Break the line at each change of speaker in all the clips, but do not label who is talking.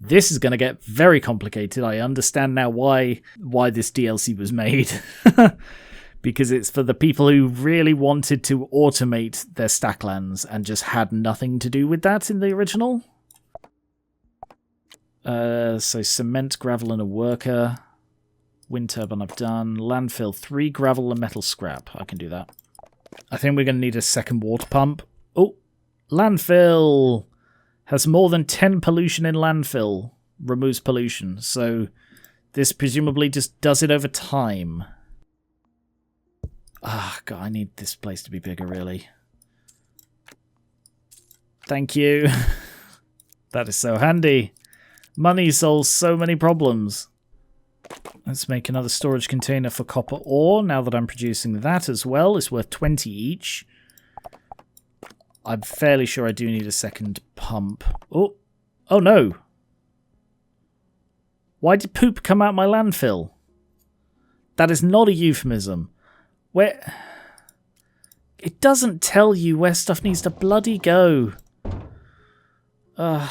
This is going to get very complicated. I understand now why this DLC was made. Because it's for the people who really wanted to automate their Stacklands and just had nothing to do with that in the original. So cement, gravel, and a worker. Wind turbine I've done. Landfill, 3 gravel and metal scrap. I can do that. I think we're going to need a second water pump. Oh, landfill has more than 10 pollution in landfill. Removes pollution. So this presumably just does it over time. Ah, God, I need this place to be bigger, really. Thank you. That is so handy. Money solves so many problems. Let's make another storage container for copper ore. Now that I'm producing that as well, it's worth 20 each. I'm fairly sure I do need a second pump. Oh no. Why did poop come out my landfill? That is not a euphemism. Where... It doesn't tell you where stuff needs to bloody go. Oh,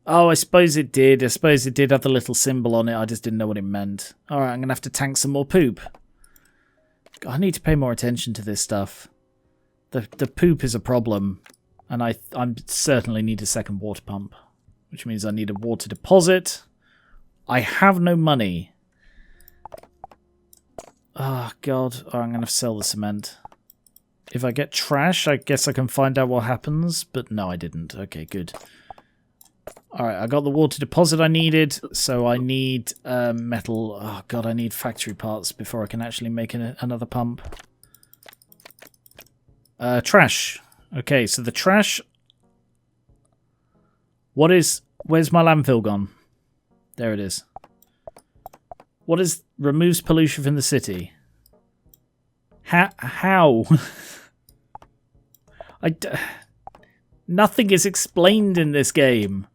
I suppose it did. I suppose it did have the little symbol on it. I just didn't know what it meant. Alright, I'm going to have to tank some more poop. I need to pay more attention to this stuff. The poop is a problem. And I certainly need a second water pump. Which means I need a water deposit. I have no money. Oh, God. Oh, I'm going to sell the cement. If I get trash, I guess I can find out what happens. But no, I didn't. Okay, good. Alright, I got the water deposit I needed. So I need metal. Oh, God, I need factory parts before I can actually make another pump. Trash. Okay, so the trash... Where's my landfill gone? There it is. What is removes pollution from the city? How? Nothing is explained in this game.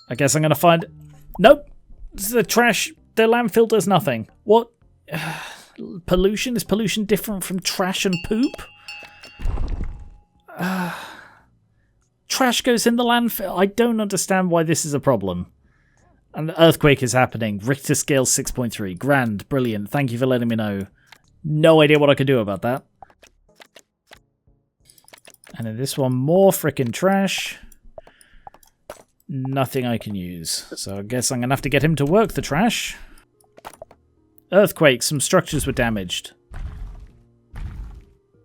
I guess I'm going to find... Nope. The trash... The landfill does nothing. What? Pollution? Is pollution different from trash and poop? Trash goes in the landfill. I don't understand why this is a problem. And the earthquake is happening. Richter scale 6.3. Grand. Brilliant. Thank you for letting me know. No idea what I could do about that. And in this one, more frickin' trash. Nothing I can use. So I guess I'm going to have to get him to work the trash. Earthquake. Some structures were damaged.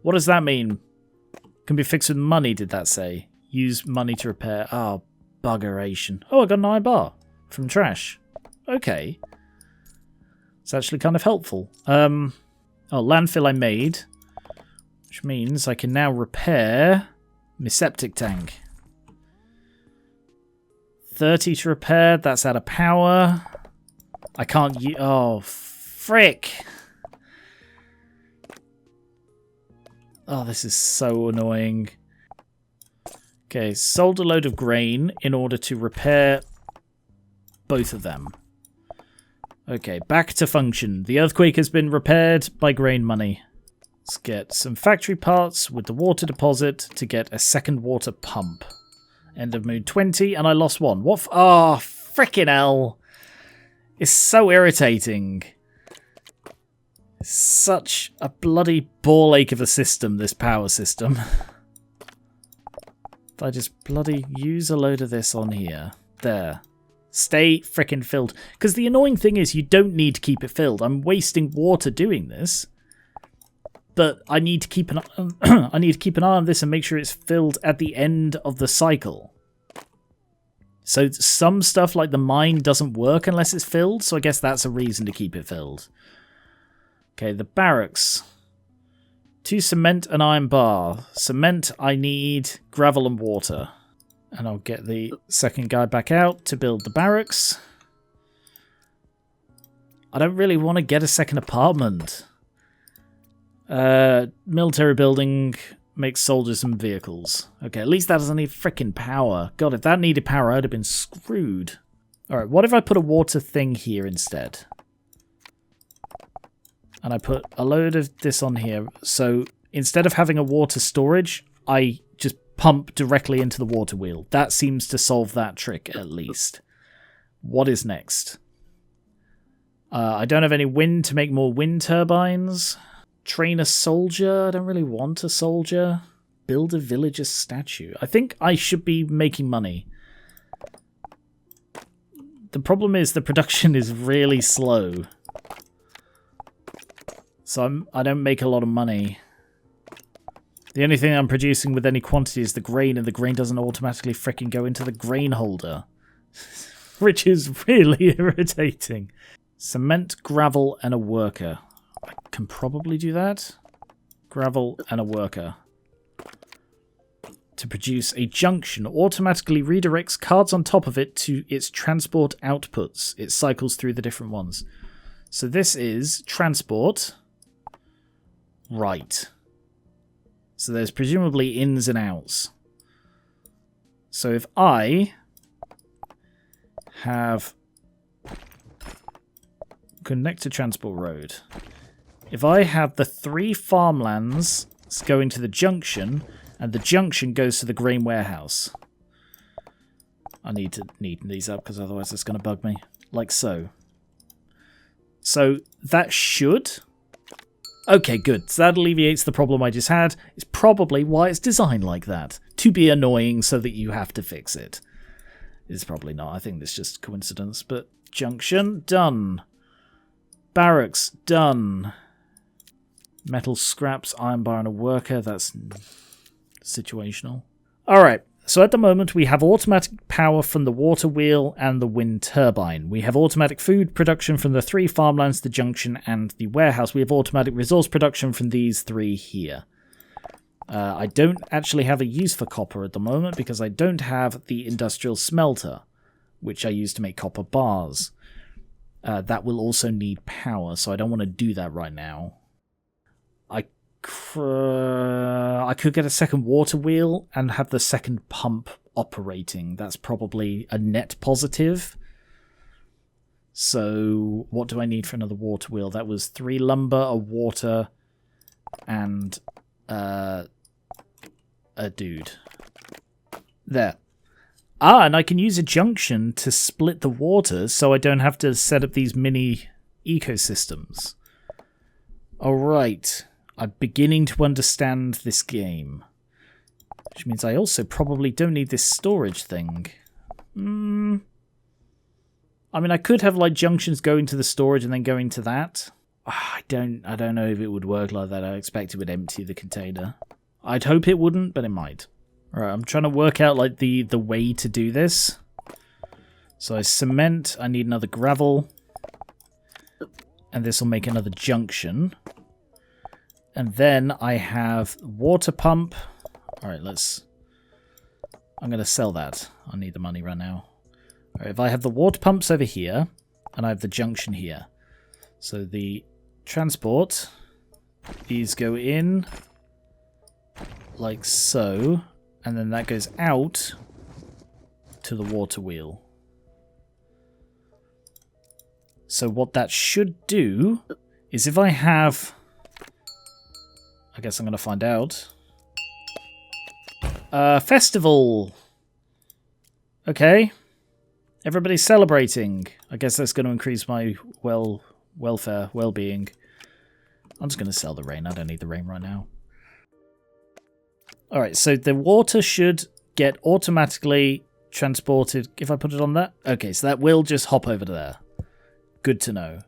What does that mean? Can be fixed with money, did that say? Use money to repair. Oh, buggeration. Oh, I got an iron bar from trash. Okay. It's actually kind of helpful. Oh, landfill I made. Which means I can now repair my septic tank. 30 to repair. That's out of power. I can't use... Oh, frick. Oh, this is so annoying. Okay, sold a load of grain in order to repair both of them. Okay, back to function. The earthquake has been repaired by grain money. Let's get some factory parts with the water deposit to get a second water pump. End of mood 20, and I lost one. What? Oh, frickin' hell. It's so irritating. It's such a bloody ball ache of a system, this power system. If I just bloody use a load of this on here. There. Stay frickin' filled. Because the annoying thing is you don't need to keep it filled. I'm wasting water doing this. But I need to keep an I need to keep an eye on this and make sure it's filled at the end of the cycle. So some stuff like the mine doesn't work unless it's filled, so I guess that's a reason to keep it filled. Okay, the barracks. 2 cement and iron bar. Cement, I need gravel and water. And I'll get the second guy back out to build the barracks. I don't really want to get a second apartment. Military building makes soldiers and vehicles. Okay, at least that doesn't need frickin' power. God, if that needed power, I'd have been screwed. Alright, what if I put a water thing here instead? And I put a load of this on here. So instead of having a water storage, I just pump directly into the water wheel. That seems to solve that trick, at least. What is next? I don't have any wind to make more wind turbines. Train a soldier. I don't really want a soldier. Build a villager statue. I think I should be making money. The problem is the production is really slow. So I don't make a lot of money. The only thing I'm producing with any quantity is the grain, and the grain doesn't automatically frickin' go into the grain holder. Which is really irritating. Cement, gravel, and a worker. I can probably do that. Gravel and a worker. To produce a junction, automatically redirects cards on top of it to its transport outputs. It cycles through the different ones. So this is transport. Right. So there's presumably ins and outs. So if I have connect to transport road, if I have the 3 farmlands going to the junction, and the junction goes to the grain warehouse. I need to neaten these up because otherwise it's going to bug me. Like so. So that should... Okay, good. So that alleviates the problem I just had. It's probably why it's designed like that. To be annoying so that you have to fix it. It's probably not. I think it's just coincidence. But junction, done. Barracks, done. Metal scraps, iron bar and a worker. That's situational. Alright, so at the moment we have automatic power from the water wheel and the wind turbine. We have automatic food production from the 3 farmlands, the junction and the warehouse. We have automatic resource production from these 3 here. I don't actually have a use for copper at the moment because I don't have the industrial smelter, which I use to make copper bars. That will also need power, so I don't want to do that right now. I could get a second water wheel and have the second pump operating. That's probably a net positive. So what do I need for another water wheel? That was 3 lumber, a water, and a dude. There. Ah, and I can use a junction to split the water so I don't have to set up these mini ecosystems. Alright. I'm beginning to understand this game. Which means I also probably don't need this storage thing. I mean, I could have like junctions going to the storage and then going to that. I don't know if it would work like that. I expect it would empty the container. I'd hope it wouldn't, but it might. Alright, I'm trying to work out like the way to do this. So I cement, I need another gravel. And this will make another junction. And then I have water pump. Alright, I'm going to sell that. I need the money right now. Alright, if I have the water pumps over here, and I have the junction here. So the transport, these go in, like so, and then that goes out to the water wheel. So what that should do is if I have... I guess I'm going to find out. Festival! Okay. Everybody's celebrating. I guess that's going to increase my welfare, well-being. I'm just going to sell the rain. I don't need the rain right now. Alright, so the water should get automatically transported. If I put it on that? Okay, so that will just hop over to there. Good to know.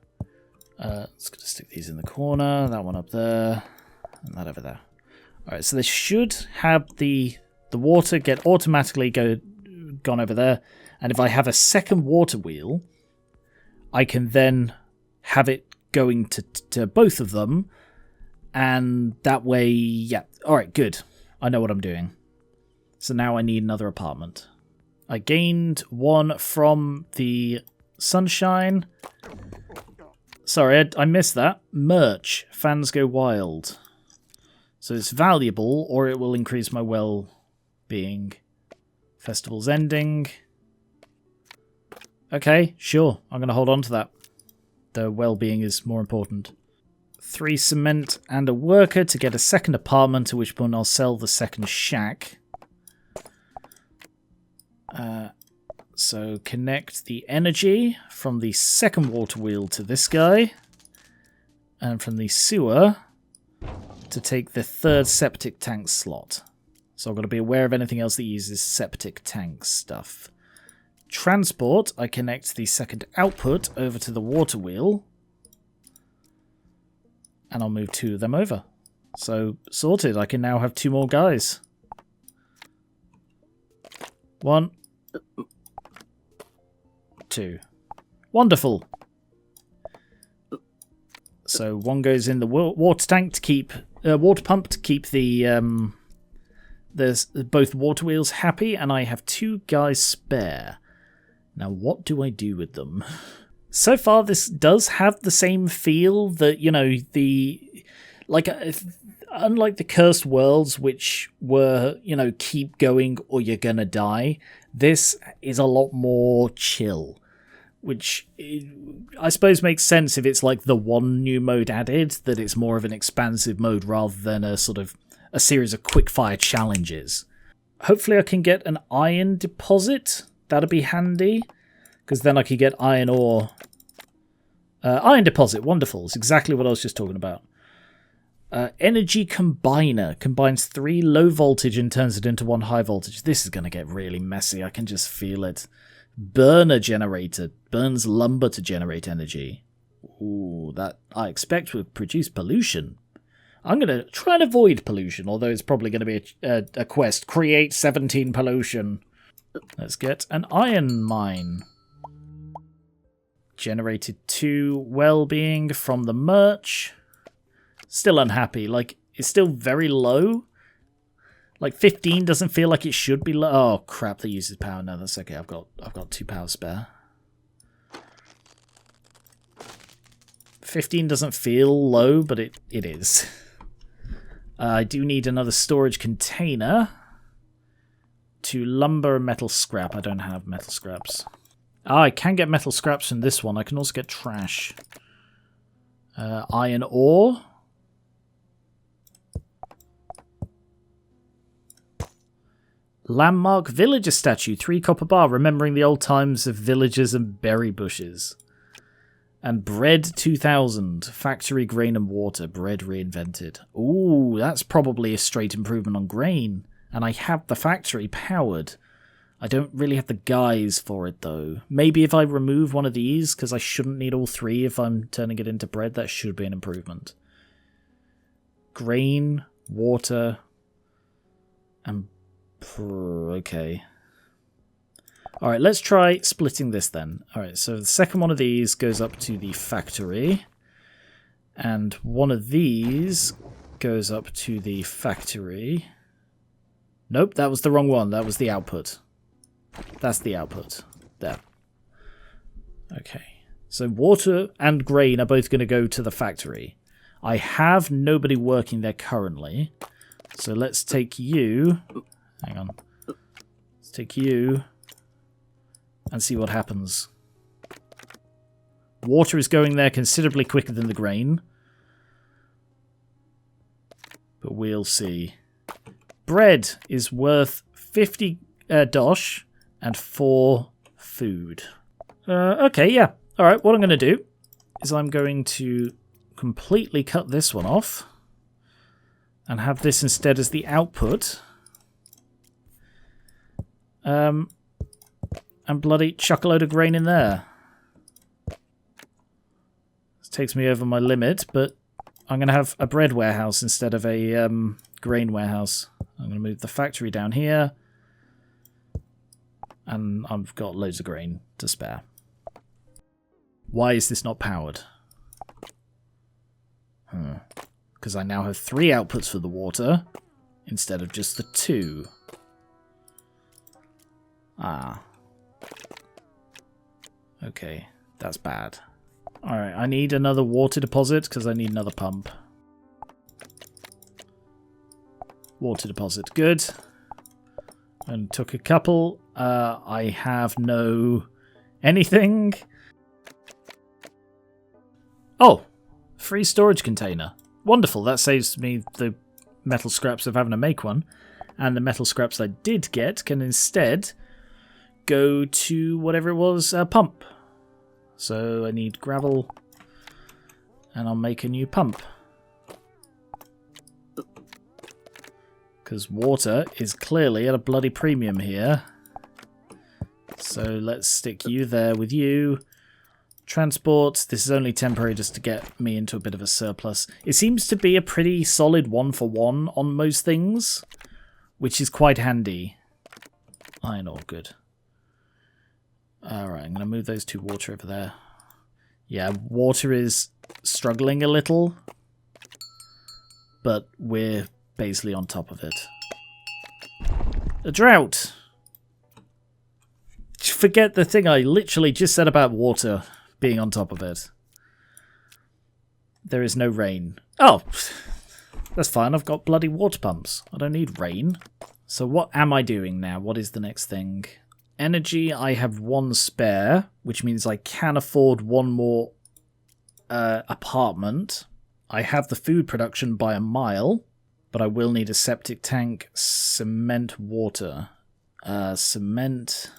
Let's going to stick these in the corner. That one up there. And that over there. Alright, so this should have the water get automatically gone over there. And if I have a second water wheel, I can then have it going to both of them. And that way, yeah. Alright, good. I know what I'm doing. So now I need another apartment. I gained 1 from the sunshine. Sorry, I missed that. Merch. Fans go wild. So it's valuable, or it will increase my well-being. Festival's ending. Okay, sure. I'm going to hold on to that. The well-being is more important. 3 cement and a worker to get a second apartment, at which point I'll sell the second shack. so connect the energy from the second water wheel to this guy, and from the sewer to take the third septic tank slot. So I've got to be aware of anything else that uses septic tank stuff. Transport, I connect the second output over to the water wheel, and I'll move 2 of them over. So, sorted. I can now have 2 more guys. 1, 2. Wonderful. So, 1 goes in the water tank to keep... water pump to keep the... there's both water wheels happy, and I have 2 guys spare. Now, what do I do with them? So far, this does have the same feel that, you know, unlike the Cursed Worlds, which were, you know, keep going or you're gonna die, this is a lot more chill. Which I suppose makes sense if it's like the one new mode added, that it's more of an expansive mode rather than a sort of a series of quick-fire challenges. Hopefully I can get an iron deposit. That'd be handy, because then I could get iron ore. Iron deposit, wonderful. It's exactly what I was just talking about. Energy combiner combines 3 low voltage and turns it into 1 high voltage. This is going to get really messy. I can just feel it. Burner generator burns lumber to generate energy. Ooh, that I expect would produce pollution. I'm going to try and avoid pollution, although it's probably going to be a quest. Create 17 pollution. Let's get an iron mine. Generated 2 well-being from the merch. Still unhappy. Like, it's still very low. Like, 15 doesn't feel like it should be low. Oh, crap, that uses power. No, that's okay. I've got 2 power spare. 15 doesn't feel low, but it is. I do need another storage container to lumber and metal scrap. I don't have metal scraps. I can get metal scraps from this one. I can also get trash. Iron ore. Landmark villager statue. 3 copper bar, remembering the old times of villagers and berry bushes. And bread 2000. Factory grain and water. Bread reinvented. Ooh, that's probably a straight improvement on grain. And I have the factory powered. I don't really have the guys for it, though. Maybe if I remove one of these, because I shouldn't need all 3 if I'm turning it into bread, that should be an improvement. Grain, water, and... okay. Alright, let's try splitting this then. Alright, so the second one of these goes up to the factory. And one of these goes up to the factory. Nope, that was the wrong one. That was the output. That's the output. There. Okay. So water and grain are both going to go to the factory. I have nobody working there currently. So let's take you... hang on. Let's take you and see what happens. Water is going there considerably quicker than the grain. But we'll see. Bread is worth 50 dosh and 4 food. Okay, yeah. Alright, what I'm going to do is I'm going to completely cut this one off and have this instead as the output. And bloody chuck a load of grain in there. This takes me over my limit, but I'm going to have a bread warehouse instead of a grain warehouse. I'm going to move the factory down here. And I've got loads of grain to spare. Why is this not powered? Because I now have 3 outputs for the water instead of just the 2. Ah. Okay, that's bad. Alright, I need another water deposit because I need another pump. Water deposit, good. And took a couple. I have no anything. Oh, free storage container. Wonderful, that saves me the metal scraps of having to make one. And the metal scraps I did get can instead go to whatever it was, pump. So I need gravel, and I'll make a new pump. Because water is clearly at a bloody premium here. So let's stick you there with you. Transport, this is only temporary just to get me into a bit of a surplus. It seems to be a pretty solid 1-for-1 on most things, which is quite handy. Iron ore, good. Alright, I'm going to move those 2 water over there. Yeah, water is struggling a little, but we're basically on top of it. A drought! Forget the thing I literally just said about water being on top of it. There is no rain. Oh, that's fine. I've got bloody water pumps. I don't need rain. So what am I doing now? What is the next thing? Energy, I have 1 spare, which means I can afford 1 more apartment. I have the food production by a mile, but I will need a septic tank, cement, water. Cement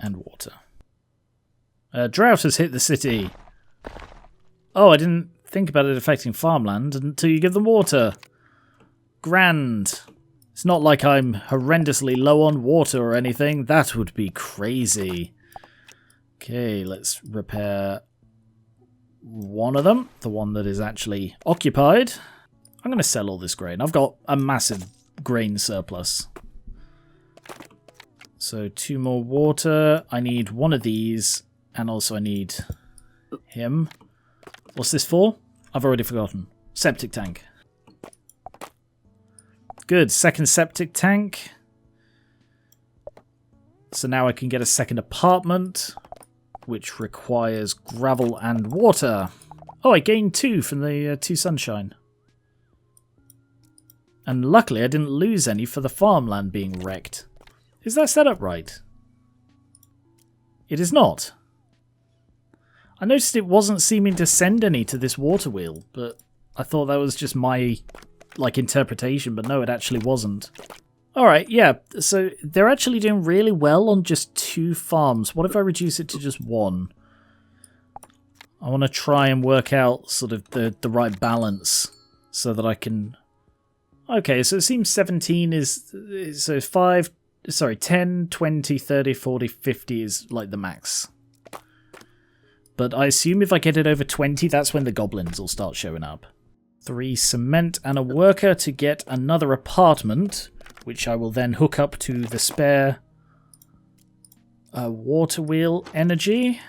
and water. Drought has hit the city. Oh, I didn't think about it affecting farmland until you give them water. Grand. It's not like I'm horrendously low on water or anything. That would be crazy. Okay, let's repair one of them. The one that is actually occupied. I'm going to sell all this grain. I've got a massive grain surplus. So 2 more water. I need 1 of these. And also I need him. What's this for? I've already forgotten. Septic tank. Good. 2nd septic tank. So now I can get a 2nd apartment, which requires gravel and water. Oh, I gained 2 from the 2 sunshine. And luckily I didn't lose any for the farmland being wrecked. Is that set up right? It is not. I noticed it wasn't seeming to send any to this water wheel, but I thought that was just my interpretation, but no, it actually wasn't. Alright, yeah, so they're actually doing really well on just 2 farms. What if I reduce it to just 1? I want to try and work out sort of the right balance so that I can... Okay, so it seems 17 is... So 10, 20, 30, 40, 50 is like the max. But I assume if I get it over 20, that's when the goblins will start showing up. 3 cement and a worker to get another apartment, which I will then hook up to the spare water wheel energy.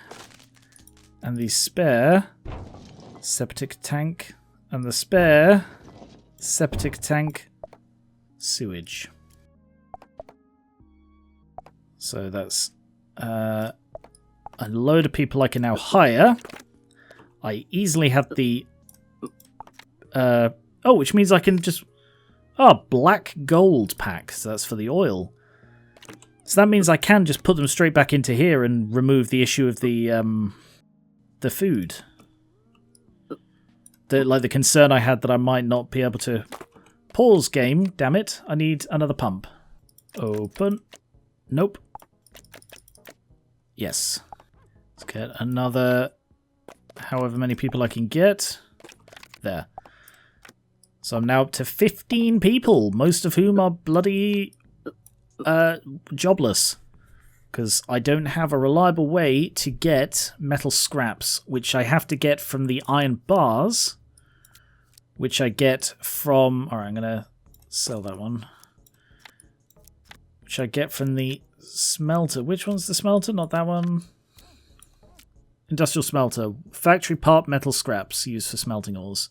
And the spare septic tank. And the spare septic tank sewage. So that's a load of people I can now hire. I easily have the... oh, which means I can just... Oh, black gold pack. So that's for the oil. So that means I can just put them straight back into here and remove the issue of the food. The concern I had that I might not be able to... Pause game, damn it. I need another pump. Open. Nope. Yes. Let's get another... However many people I can get. There. So I'm now up to 15 people, most of whom are bloody jobless. Because I don't have a reliable way to get metal scraps, which I have to get from the iron bars, which I get from... Alright, I'm going to sell that one. Which I get from the smelter. Which one's the smelter? Not that one. Industrial smelter. Factory part metal scraps used for smelting ores.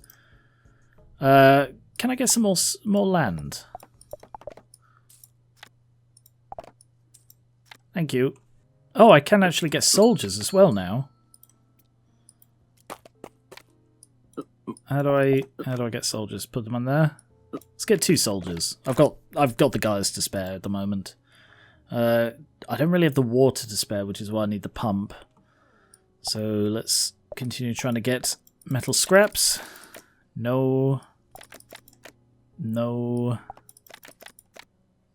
Can I get some more land? Thank you. Oh, I can actually get soldiers as well now. How do I get soldiers? Put them on there. Let's get 2 soldiers. I've got the guys to spare at the moment. I don't really have the water to spare, which is why I need the pump. So let's continue trying to get metal scraps. No. No.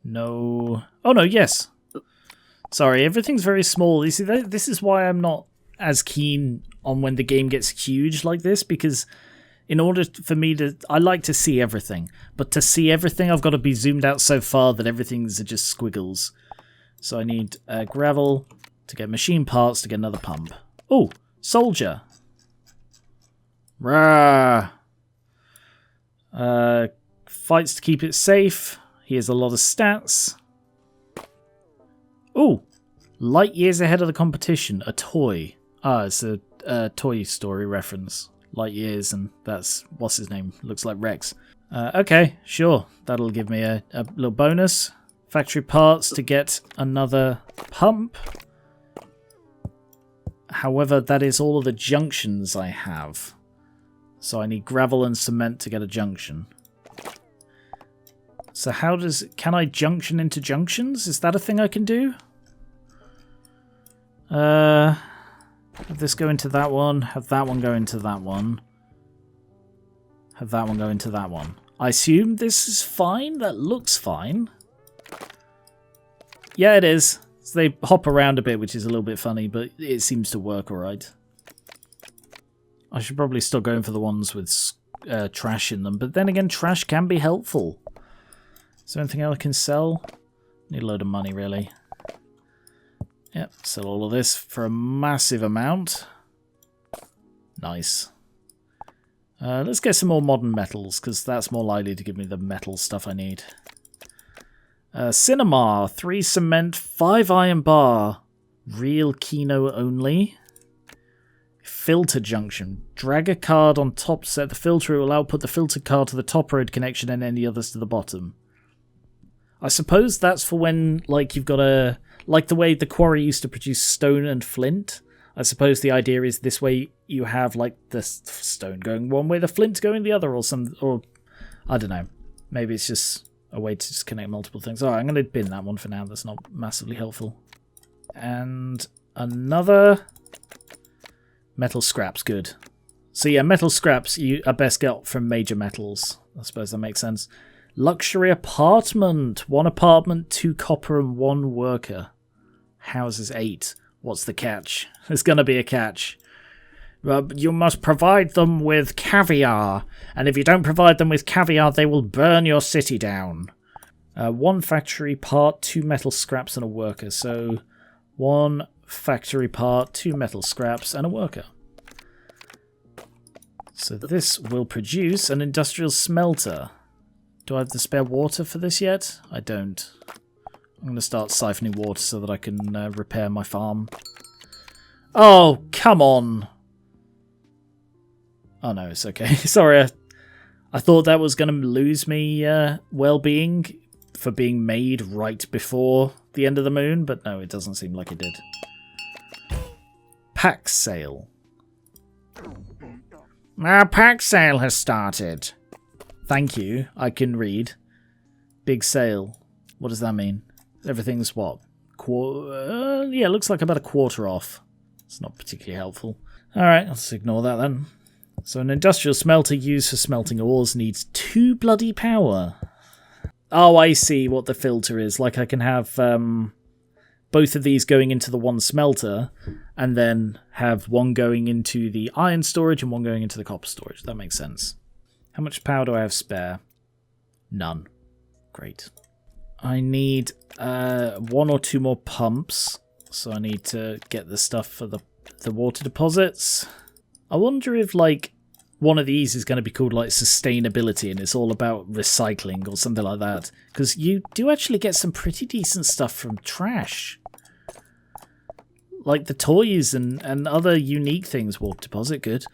No. Oh, no, yes. Sorry, everything's very small. You see, this is why I'm not as keen on when the game gets huge like this, because in order for me to... I like to see everything, but to see everything, I've got to be zoomed out so far that everything's just squiggles. So I need gravel to get machine parts to get another pump. Oh, soldier. Rah. Fights to keep it safe. He has a lot of stats. Oh, light years ahead of the competition. A toy. Ah, it's a Toy Story reference. Light years, and that's, what's his name? Looks like Rex. Okay, sure. That'll give me a little bonus. Factory parts to get another pump. However, that is all of the junctions I have. So I need gravel and cement to get a junction. So can I junction into junctions? Is that a thing I can do? Have this go into that one. Have that one go into that one. Have that one go into that one. I assume this is fine. That looks fine. Yeah, it is. So they hop around a bit, which is a little bit funny, but it seems to work alright. I should probably start going for the ones with trash in them, but then again, trash can be helpful. Is there anything else I can sell? Need a load of money, really. Yep, sell all of this for a massive amount. Nice. Let's get some more modern metals, because that's more likely to give me the metal stuff I need. Cinema, 3 cement, 5 iron bar. Real Kino only. Filter junction. Drag a card on top to set the filter. It will output the filtered card to the top road connection and any others to the bottom. I suppose that's for when, like, you've got a... Like the way the quarry used to produce stone and flint. I suppose the idea is this way you have, like, the stone going one way, the flint going the other, or I don't know. Maybe it's just a way to just connect multiple things. Alright, I'm going to bin that one for now. That's not massively helpful. And another... Metal scraps, good. So yeah, metal scraps you are best got from major metals. I suppose that makes sense. Luxury apartment. 1 apartment, 2 copper and 1 worker. Houses 8. What's the catch? There's going to be a catch. You must provide them with caviar. And if you don't provide them with caviar, they will burn your city down. 1 factory part, 2 metal scraps and a worker. So 1 factory part, 2 metal scraps and a worker. So this will produce an industrial smelter. Do I have the spare water for this yet? I don't. I'm going to start siphoning water so that I can repair my farm. Oh, come on. Oh no, it's okay. Sorry, I thought that was going to lose me well-being for being made right before the end of the moon, but no, it doesn't seem like it did. Pack sale. Our pack sale has started. Thank you. I can read. Big sale. What does that mean? Everything's what? Yeah, it looks like about a quarter off. It's not particularly helpful. Alright, let's ignore that then. So an industrial smelter used for smelting ores needs 2 bloody power. Oh, I see what the filter is. Like I can have both of these going into the 1 smelter, and then have 1 going into the iron storage and 1 going into the copper storage. That makes sense. How much power do I have spare? None. Great. I need 1 or 2 more pumps, so I need to get the stuff for the water deposits. I wonder if, like, one of these is going to be called, like, sustainability, and it's all about recycling or something like that. Because you do actually get some pretty decent stuff from trash. Like the toys and other unique things, water deposit, good.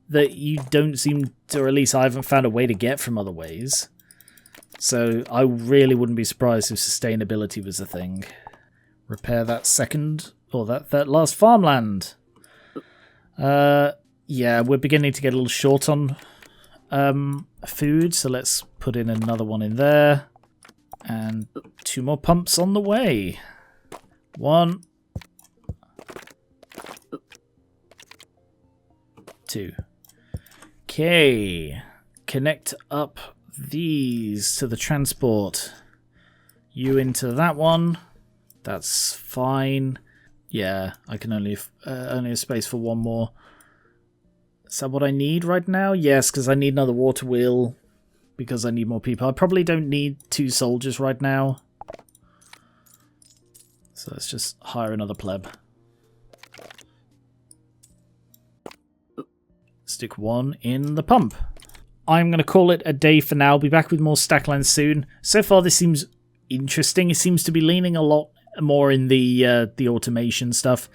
That you don't seem to, or at least I haven't found a way to get from other ways. So I really wouldn't be surprised if sustainability was a thing. Repair that second, or that last farmland. Yeah, we're beginning to get a little short on food, so let's put in another one in there. And 2 more pumps on the way. 1. 2. Okay. Connect up these to the transport. You into that one. That's fine. Yeah, I can only have space for one more. Is that what I need right now? Yes, because I need another water wheel because I need more people. I probably don't need 2 soldiers right now. So let's just hire another pleb. Stick 1 in the pump. I'm going to call it a day for now. I'll be back with more Stacklands soon. So far this seems interesting. It seems to be leaning a lot more in the automation stuff.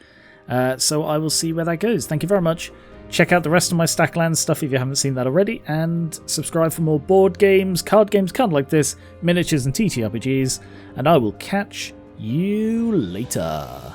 So I will see where that goes. Thank you very much. Check out the rest of my Stacklands stuff if you haven't seen that already, and subscribe for more board games, card games kind of like this, miniatures and TTRPGs, and I will catch you later.